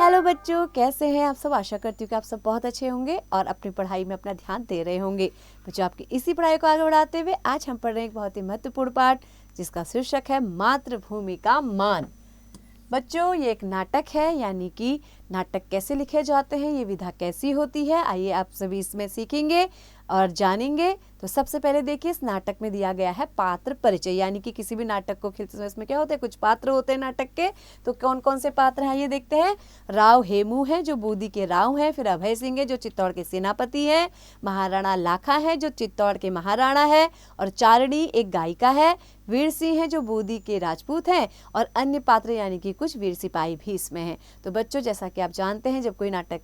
Hello बच्चों, कैसे हैं आप सब। आशा करती हूँ कि आप सब बहुत अच्छे होंगे और अपनी पढ़ाई में अपना ध्यान दे रहे होंगे। बच्चों, आपकी इसी पढ़ाई को आगे बढ़ाते हुए आज हम पढ़ रहे हैं एक बहुत ही महत्वपूर्ण पाठ जिसका शीर्षक है मातृभूमि का मान। बच्चों, ये एक नाटक है, यानी कि नाटक कैसे लिखे जाते हैं, ये विधा कैसी होती है, आइए आप सभी इसमें सीखेंगे और जानेंगे। तो सबसे पहले देखिए, इस नाटक में दिया गया है पात्र परिचय, यानी कि किसी भी नाटक को खेलते समय इसमें क्या होते हैं, कुछ पात्र होते हैं नाटक के। तो कौन कौन से पात्र हैं ये देखते हैं। राव हेमू है जो बूंदी के राव हैं, फिर अभय सिंह है जो चित्तौड़ के सेनापति हैं, महाराणा लाखा है जो चित्तौड़ के महाराणा है, और चारणी एक गायिका है, वीर सिंह है जो बूंदी के राजपूत हैं, और अन्य पात्र यानी कि कुछ वीर सिपाही भी इसमें हैं। तो बच्चों, जैसा कि आप जानते हैं, जब कोई नाटक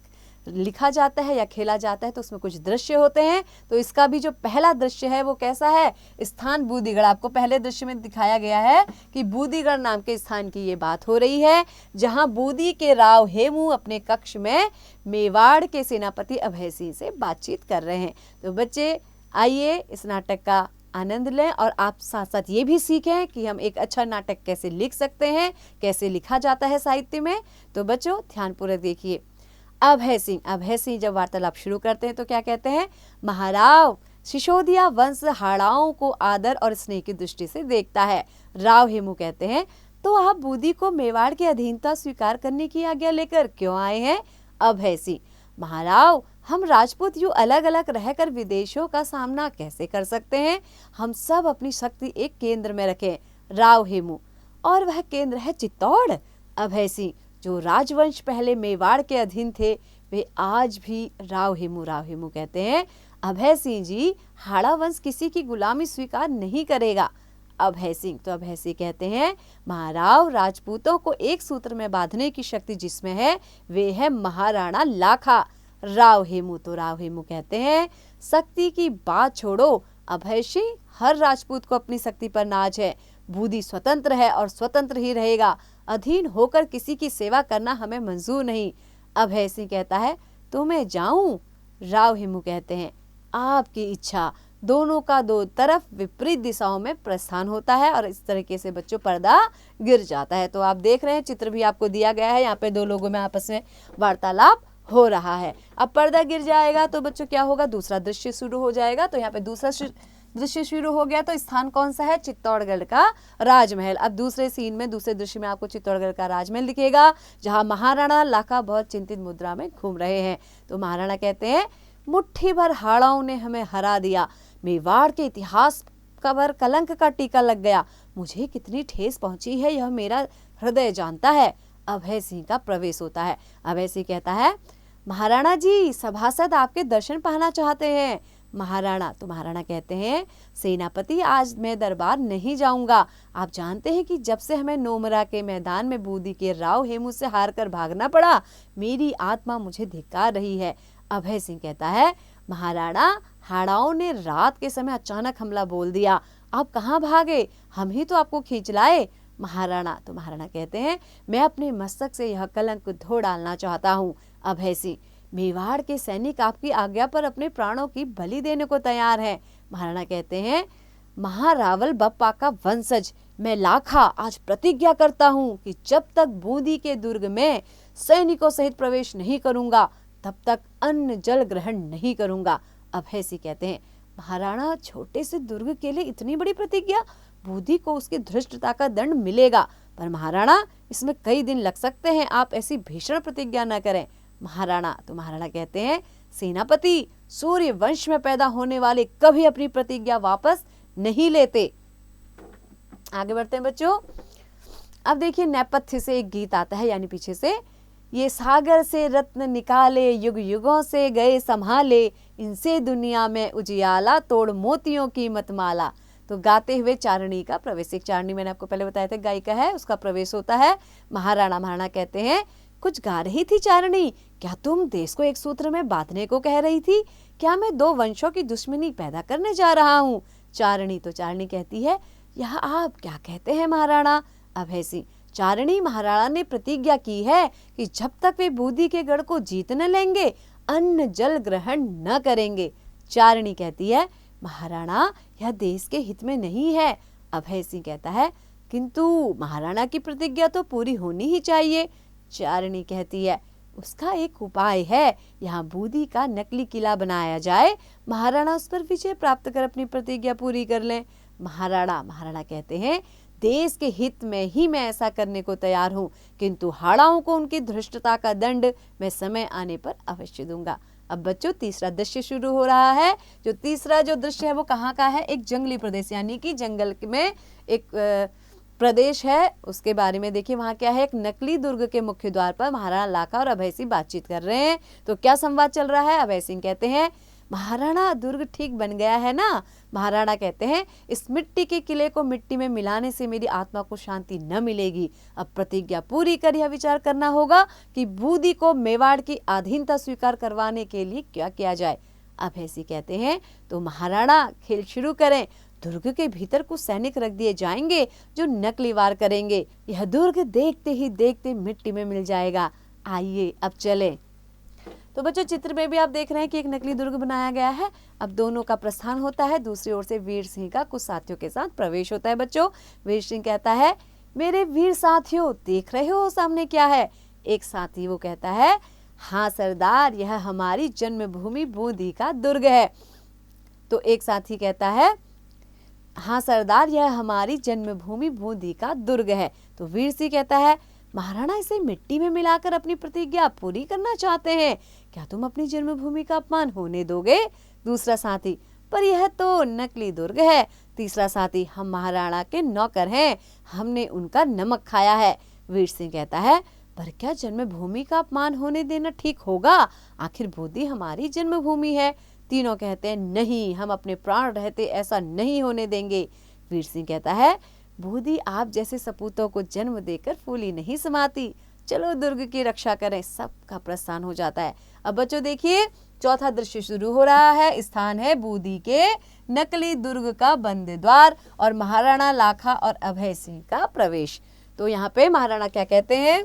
लिखा जाता है या खेला जाता है तो उसमें कुछ दृश्य होते हैं। तो इसका भी जो पहला दृश्य है वो कैसा है, स्थान बूंदीगढ़। आपको पहले दृश्य में दिखाया गया है कि बूंदीगढ़ नाम के स्थान की ये बात हो रही है, जहां बूंदी के राव हेमू अपने कक्ष में मेवाड़ के सेनापति अभय सिंह से बातचीत कर रहे हैं। तो बच्चे, आइए इस नाटक का आनंद लें और आप साथ साथ ये भी सीखें कि हम एक अच्छा नाटक कैसे लिख सकते हैं, कैसे लिखा जाता है साहित्य में। तो बच्चों, ध्यानपूर्वक देखिए। अभय सिंह जब वार्तालाप शुरू करते हैं तो क्या कहते हैं, महाराव सिसोदिया वंश हाड़ाओं को आदर और स्नेह की दृष्टि से देखता है। राव हेमू कहते हैं, तो आप बूंदी को मेवाड़ की अधीनता स्वीकार करने की आज्ञा लेकर क्यों आए हैं। अभय सिंह, महाराव हम राजपूत यूं अलग अलग रहकर विदेशों का सामना कैसे कर सकते हैं। हम सब अपनी शक्ति एक केंद्र में रखें। राव हेमू, और वह केंद्र है चित्तौड़। अभय सिंह, जो राजवंश पहले मेवाड़ के अधीन थे वे आज भी राव हेमू कहते हैं, अभय सिंह जी, हाड़ा वंश किसी की गुलामी स्वीकार नहीं करेगा। अभय सिंह कहते हैं, महाराव राजपूतों को एक सूत्र में बांधने की शक्ति जिसमें है वे है महाराणा लाखा। राव हेमू कहते हैं, शक्ति की बात छोड़ो अभय सिंह, हर राजपूत को अपनी शक्ति पर नाज है। बूंदी स्वतंत्र है और स्वतंत्र ही रहेगा। अधीन होकर किसी की सेवा करना हमें मंजूर नहीं। अभय सिंह कहता है, तो मैं जाऊं। राव हेमू कहते हैं, आपकी इच्छा। दोनों का दो तरफ विपरीत दिशाओं में प्रस्थान होता है और इस तरीके से बच्चों पर्दा गिर जाता है। तो आप देख रहे हैं, चित्र भी आपको दिया गया है, यहाँ पे दो लोगों में आपस में वार्तालाप हो रहा है। अब पर्दा गिर जाएगा तो बच्चों क्या होगा, दूसरा दृश्य शुरू हो जाएगा। तो यहाँ पे दूसरा दृश्य शुरू हो गया। तो स्थान कौन सा है, चित्तौड़गढ़ का राजमहल। अब दूसरे सीन में, दूसरे दृश्य में आपको चित्तौड़गढ़ का राजमहल दिखेगा, जहां महाराणा लाखा बहुत चिंतित मुद्रा में घूम रहे हैं। तो महाराणा कहते हैं, मुट्ठी भर हाड़ाओं ने हमें हरा दिया, मेवाड़ के इतिहास का भर कलंक का टीका लग गया। मुझे कितनी ठेस पहुंची है यह मेरा हृदय जानता है। अभय सिंह का प्रवेश होता है। अभय सिंह कहता है, महाराणा जी, सभासद आपके दर्शन पाना चाहते हैं। महाराणा कहते हैं, सेनापति आज मैं दरबार नहीं जाऊंगा। आप जानते हैं कि जब से हमें नोमरा के मैदान में बूंदी के राव हेमू से हार कर भागना पड़ा, मेरी आत्मा मुझे धिक्कार रही है। अभय सिंह कहता है, महाराणा, हाड़ाओं ने रात के समय अचानक हमला बोल दिया, आप कहाँ भागे, हम ही तो आपको खींच लाए। महाराणा कहते हैं, मैं अपने मस्तक से यह कलंक धो डालना चाहता हूँ। अभय सिंह, मेवाड़ के सैनिक आपकी आज्ञा पर अपने प्राणों की बलि देने को तैयार हैं। महाराणा कहते हैं, महारावल बप्पा का वंशज मैं लाखा आज प्रतिज्ञा करता हूँ कि जब तक बूंदी के दुर्ग में सैनिकों सहित प्रवेश नहीं करूंगा तब तक अन्न जल ग्रहण नहीं करूंगा। अभय सिंह कहते हैं, महाराणा, छोटे से दुर्ग के लिए इतनी बड़ी प्रतिज्ञा, बूंदी को उसकी धृष्टता का दंड मिलेगा, पर महाराणा इसमें कई दिन लग सकते हैं, आप ऐसी भीषण प्रतिज्ञा न करें। महाराणा कहते हैं, सेनापति, सूर्य वंश में पैदा होने वाले कभी अपनी प्रतिज्ञा वापस नहीं लेते। आगे बढ़ते हैं बच्चों। अब देखिए, नेपथ्य से एक गीत आता है, यानी पीछे से, ये सागर से रत्न निकाले, युग युगों से गए संभाले, इनसे दुनिया में उजियाला, तोड़ मोतियों की मतमाला। तो गाते हुए चारणी का प्रवेश, एक चारणी मैंने आपको पहले बताया था गायिका है, उसका प्रवेश होता है। महाराणा कहते हैं, कुछ गा रही थी चारणी, क्या तुम देश को एक सूत्र में बांधने को कह रही थी, क्या मैं दो वंशों की दुश्मनी पैदा करने जा रहा हूँ। चारणी कहती है, यह आप क्या कहते हैं महाराणा। अभय सिंह, चारणी, महाराणा ने प्रतिज्ञा की है कि जब तक वे बूंदी के गढ़ को जीत न लेंगे अन्न जल ग्रहण न करेंगे। चारणी कहती है, महाराणा, यह देश के हित में नहीं है। अभय सिंह कहता है, किंतु महाराणा की प्रतिज्ञा तो पूरी होनी ही चाहिए। चारणी कहती है, उसका एक उपाय है, यहाँ बूंदी का नकली किला बनाया जाए, महाराणा उस पर विजय प्राप्त कर अपनी प्रतिज्ञा पूरी कर लें। महाराणा कहते हैं, देश के हित में ही मैं ऐसा करने को तैयार हूँ, किंतु हाड़ाओं को उनकी धृष्टता का दंड मैं समय आने पर अवश्य दूंगा। अब बच्चों तीसरा दृश्य शुरू हो रहा है। जो तीसरा जो दृश्य है वो कहाँ का है? एक जंगली प्रदेश, यानी कि जंगल में एक प्रदेश है, उसके बारे में देखिए। वहाँ क्या है? एक नकली दुर्ग के मुख्य द्वार पर महाराणा लाखा और अभय सिंह बातचीत कर रहे हैं। तो क्या संवाद चल रहा है? अभय सिंह कहते हैं, महाराणा दुर्ग ठीक बन गया है ना? महाराणा कहते हैं, इस मिट्टी के किले को मिट्टी में मिलाने से मेरी आत्मा को शांति न मिलेगी। अब प्रतिज्ञा पूरी कर यह विचार करना होगा कि बूंदी को मेवाड़ की अधीनता स्वीकार करवाने के लिए क्या किया जाए। अभय सिंह कहते हैं, तो महाराणा खेल शुरू करें। दुर्ग के भीतर कुछ सैनिक रख दिए जाएंगे जो नकली वार करेंगे। यह दुर्ग देखते ही देखते मिट्टी में मिल जाएगा। आइए अब चलें। तो बच्चों चित्र में भी आप देख रहे हैं कि एक नकली दुर्ग बनाया गया है। अब दोनों का प्रस्थान होता है। दूसरी ओर से वीर सिंह का कुछ साथियों के साथ प्रवेश होता है। बच्चों वीर सिंह कहता है, मेरे वीर साथियों देख रहे हो सामने क्या है? एक साथी वो कहता है, हाँ सरदार, यह हमारी जन्मभूमि बूंदी का दुर्ग है। तो एक साथी कहता है, हाँ सरदार, यह हमारी जन्मभूमि बूंदी का दुर्ग है। तो वीर सिंह कहता है, महाराणा इसे मिट्टी में मिलाकर अपनी प्रतिज्ञा पूरी करना चाहते हैं। क्या तुम अपनी जन्मभूमि का अपमान होने दोगे? दूसरा साथी, पर यह तो नकली दुर्ग है। तीसरा साथी, हम महाराणा के नौकर हैं, हमने उनका नमक खाया है। वीर सिंह कहता है, पर क्या जन्मभूमि का अपमान होने देना ठीक होगा? आखिर बूंदी हमारी जन्मभूमि है। तीनों कहते हैं, नहीं, हम अपने प्राण रहते ऐसा नहीं होने देंगे। वीर सिंह कहता है, बूंदी आप जैसे सपूतों को जन्म देकर फूली नहीं समाती। चलो दुर्ग की रक्षा करें। सबका प्रस्थान हो जाता है। अब बच्चों देखिए चौथा दृश्य शुरू हो रहा है। स्थान है बूंदी के नकली दुर्ग का बंद द्वार और महाराणा लाखा और अभय सिंह का प्रवेश। तो यहाँ पे महाराणा क्या कहते हैं?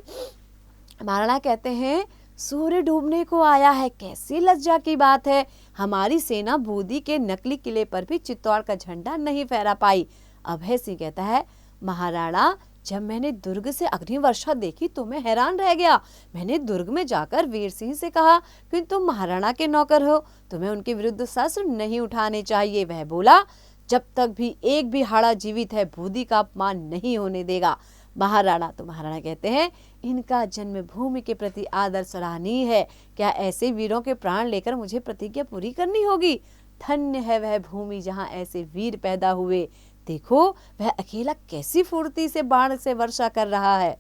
महाराणा कहते हैं, सूर्य डूबने को आया है, कैसी लज्जा की बात है। हमारी सेना बूंदी के नकली किले पर भी चित्तौड़ का झंडा नहीं फहरा पाई। अभय सिंह कहता है, महाराणा, जब मैंने दुर्ग से अग्नि वर्षा देखी तो मैं हैरान रह गया। मैंने दुर्ग में जाकर वीर सिंह से कहा कि तुम महाराणा के नौकर हो, तुम्हें उनके विरुद्ध शस्त्र नहीं उठाने चाहिए। वह बोला, जब तक भी एक भी हाड़ा जीवित है बूंदी का अपमान नहीं होने देगा। महाराणा कहते हैं, इनका जन्मभूमि के प्रति आदर सराहनीय है। क्या ऐसे वीरों के प्राण लेकर मुझे प्रतिज्ञा पूरी करनी होगी? धन्य है वह भूमि जहाँ ऐसे वीर पैदा हुए। देखो वह अकेला कैसी फुर्ती से बाण से वर्षा कर रहा है।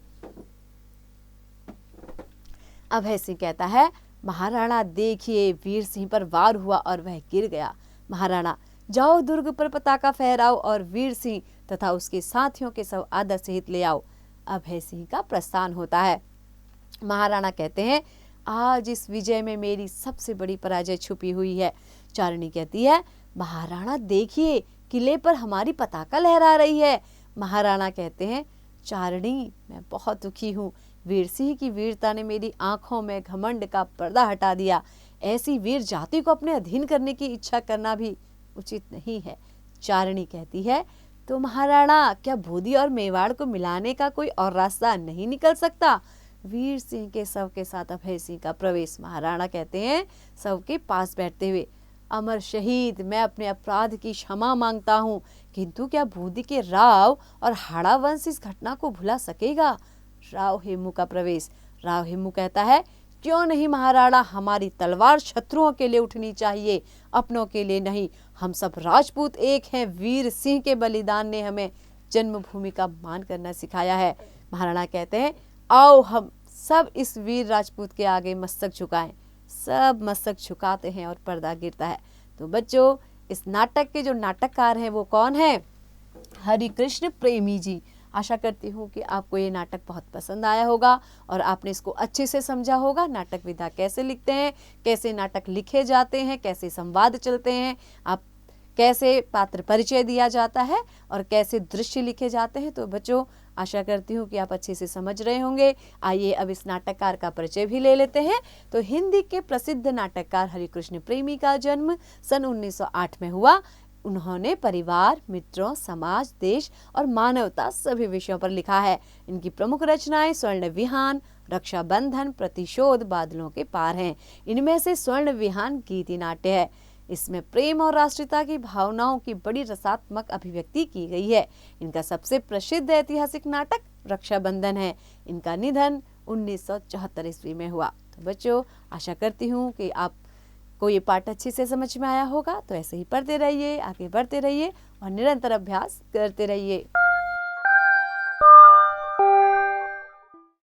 अभय सिंह कहता है, महाराणा देखिए, वीर सिंह पर वार हुआ और वह गिर गया। महाराणा, जाओ दुर्ग पर पताका फहराओ और वीर सिंह तथा उसके साथियों के सब आदर सहित ले आओ। अभय सिंह का प्रस्थान होता है। महाराणा कहते हैं, आज इस विजय में मेरी सबसे बड़ी पराजय छुपी हुई है। चारणी कहती है, महाराणा देखिए, किले पर हमारी पताका लहरा रही है। महाराणा कहते हैं, चारणी, मैं बहुत दुखी हूँ। वीर सिंह की वीरता ने मेरी आंखों में घमंड का पर्दा हटा दिया। ऐसी वीर जाति को अपने अधीन करने की इच्छा करना भी उचित नहीं है। चारणी कहती है, तो महाराणा, क्या बूंदी और मेवाड़ को मिलाने का कोई और रास्ता नहीं निकल सकता? वीर सिंह के शव के साथ अभय सिंह का प्रवेश। महाराणा कहते हैं शव के पास बैठते हुए, अमर शहीद, मैं अपने अपराध की क्षमा मांगता हूँ, किंतु क्या बूंदी के राव और हाड़ा वंश इस घटना को भुला सकेगा? राव हेमू का प्रवेश। राव हेमू कहता है, क्यों नहीं महाराणा, हमारी तलवार शत्रुओं के लिए उठनी चाहिए, अपनों के लिए नहीं। हम सब राजपूत एक हैं। वीर सिंह के बलिदान ने हमें जन्मभूमि का मान करना सिखाया है। महाराणा कहते हैं, आओ हम सब इस वीर राजपूत के आगे मस्तक झुकाएं। सब मस्तक झुकाते हैं और पर्दा गिरता है। तो बच्चों इस नाटक के जो नाटककार हैं वो कौन है? हरिकृष्ण प्रेमी जी। आशा करती हूँ कि आपको ये नाटक बहुत पसंद आया होगा और आपने इसको अच्छे से समझा होगा। नाटक विधा कैसे लिखते हैं, कैसे नाटक लिखे जाते हैं, कैसे संवाद चलते हैं, आप कैसे पात्र परिचय दिया जाता है और कैसे दृश्य लिखे जाते हैं। तो बच्चों आशा करती हूँ कि आप अच्छे से समझ रहे होंगे। आइए अब इस नाटककार का परिचय भी ले लेते हैं। तो हिंदी के प्रसिद्ध नाटककार हरिकृष्ण प्रेमी का जन्म सन 1908 में हुआ। उन्होंने परिवार, मित्रों, समाज, देश और मानवता सभी विषयों पर लिखा है। इनकी प्रमुख रचनाएं स्वर्ण विहान, रक्षाबंधन, प्रतिशोध, बादलों के पार हैं। इनमें से स्वर्ण विहान गीति नाट्य है। इसमें प्रेम और राष्ट्रीयता की भावनाओं की बड़ी रसात्मक अभिव्यक्ति की गई है। इनका सबसे प्रसिद्ध ऐतिहासिक नाटक रक्षाबंधन है। इनका निधन 1974 ईस्वी में हुआ। तो बच्चों, आशा करती हूँ कि आपको ये पाठ अच्छे से समझ में आया होगा। तो ऐसे ही पढ़ते रहिए, आगे बढ़ते रहिए और निरंतर अभ्यास करते रहिए।